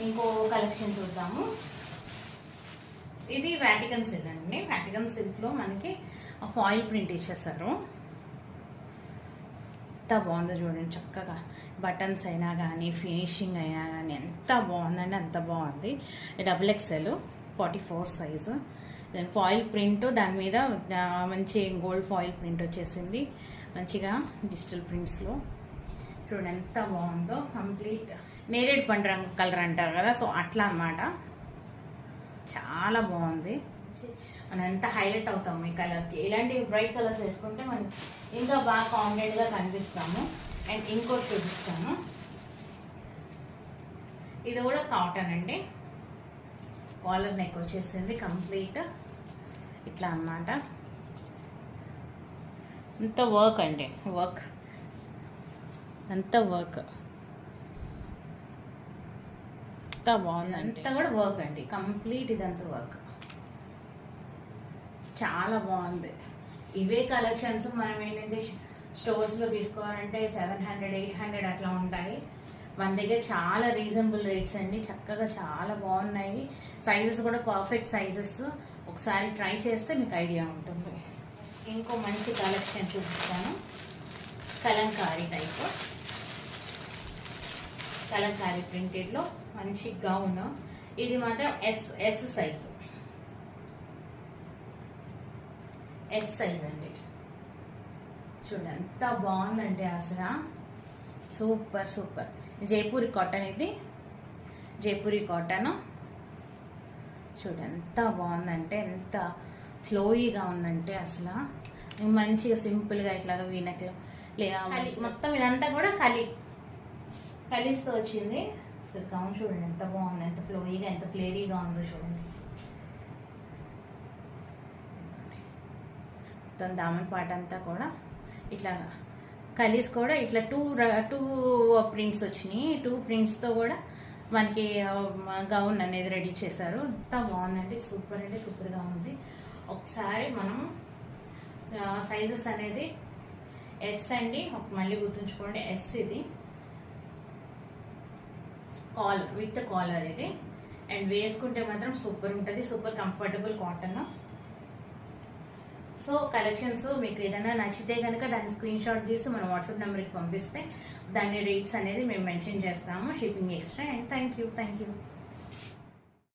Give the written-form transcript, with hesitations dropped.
ఇంకో కలెక్షన్ చూద్దాము. ఇది వాటికన్ సిల్క్ అండి. వాటికన్ సిల్క్లో మనకి ఫాయిల్ ప్రింట్ ఇచ్చేసారు. ఎంత బాగుందో చూడండి, చక్కగా బటన్స్ అయినా కానీ ఫినిషింగ్ అయినా కానీ ఎంత బాగుందండి, అంత బాగుంది. XXL 44 size. Then foil print, దాని మీద మంచి గోల్డ్ ఫాయిల్ ప్రింట్ వచ్చేసింది, మంచిగా డిజిటల్ ప్రింట్స్లో. చూడండి ఎంత బాగుందో. కంప్లీట్ నేరేడు పండు రంగు కలర్ అంటారు కదా, సో అట్లా అన్నమాట. చాలా బాగుంది. మనం ఎంత హైలైట్ అవుతాము ఈ కలర్కి. ఇలాంటి బ్రైట్ కలర్స్ వేసుకుంటే మనం ఇంకా బాగా కాన్ఫిడెంట్గా కనిపిస్తాము. అండ్ ఇంకోటి చూపిస్తాను. ఇది కూడా కాటన్ అండి. కాలర్ నెక్ వచ్చేసింది కంప్లీట్ ఇట్లా అన్నమాట. ఇంత వర్క్ అండి, వర్క్ అంత వర్క్ ఎంత బాగుంది. అంతా కూడా వర్క్ అండి, కంప్లీట్ ఇదంతా వర్క్. చాలా బాగుంది. ఇవే కలెక్షన్స్ మనం ఏంటంటే స్టోర్స్లో తీసుకోవాలంటే 700, 800 అట్లా ఉంటాయి. మన దగ్గర చాలా రీజనబుల్ రేట్స్ అండి. చక్కగా చాలా బాగున్నాయి. సైజెస్ కూడా పర్ఫెక్ట్ సైజెస్. ఒకసారి ట్రై చేస్తే మీకు ఐడియా ఉంటుంది. ఇంకో మంచి కలెక్షన్ చూపిస్తాను. కలంకారీ టైప్, కలంకారీ ప్రింటెడ్లో మంచి గౌన్. ఇది మాత్రం ఎస్ సైజు, ఎస్ సైజ్ అండి. చూడండి ఎంత బాగుందండి, అసలు సూపర్ సూపర్. జైపూరి కాటన్, ఇది జైపూరి కాటన్. చూడండి ఎంత బాగుందంటే, ఎంత ఫ్లోయీగా ఉందంటే అసలు. మంచిగా సింపుల్గా ఇట్లాగా వీనక్లో లేదా మొత్తం ఇదంతా కూడా కలిస్తూ వచ్చింది. అసలు గౌన్ చూడండి ఎంత బాగుంది, ఎంత ఫ్లోయీగా, ఎంత ఫ్లేరీగా ఉందో చూడండి. మొత్తం దామన్ పాట అంతా కూడా ఇట్లా కలిసి కూడా ఇట్లా టూ ప్రింట్స్ వచ్చినాయి. 2 ప్రింట్స్తో కూడా మనకి గౌన్ అనేది రెడీ చేశారు. ఎంత బాగుందండి, సూపర్ అంటే సూపర్గా ఉంది. ఒకసారి మనం సైజెస్ అనేది ఎస్ అండి, మళ్ళీ గుర్తుంచుకోండి, ఎస్. ఇది కాలర్ విత్ కాలర్ ఇది. అండ్ వేసుకుంటే మాత్రం సూపర్ ఉంటుంది, super comfortable cotton. So collections మీకు ఏదైనా నచ్చితే కనుక దాన్ని స్క్రీన్ షాట్ తీసి మన వాట్సాప్ నెంబర్కి పంపిస్తే దాని రేట్స్ అనేది మేము మెన్షన్ చేస్తాము, shipping extra. And thank you.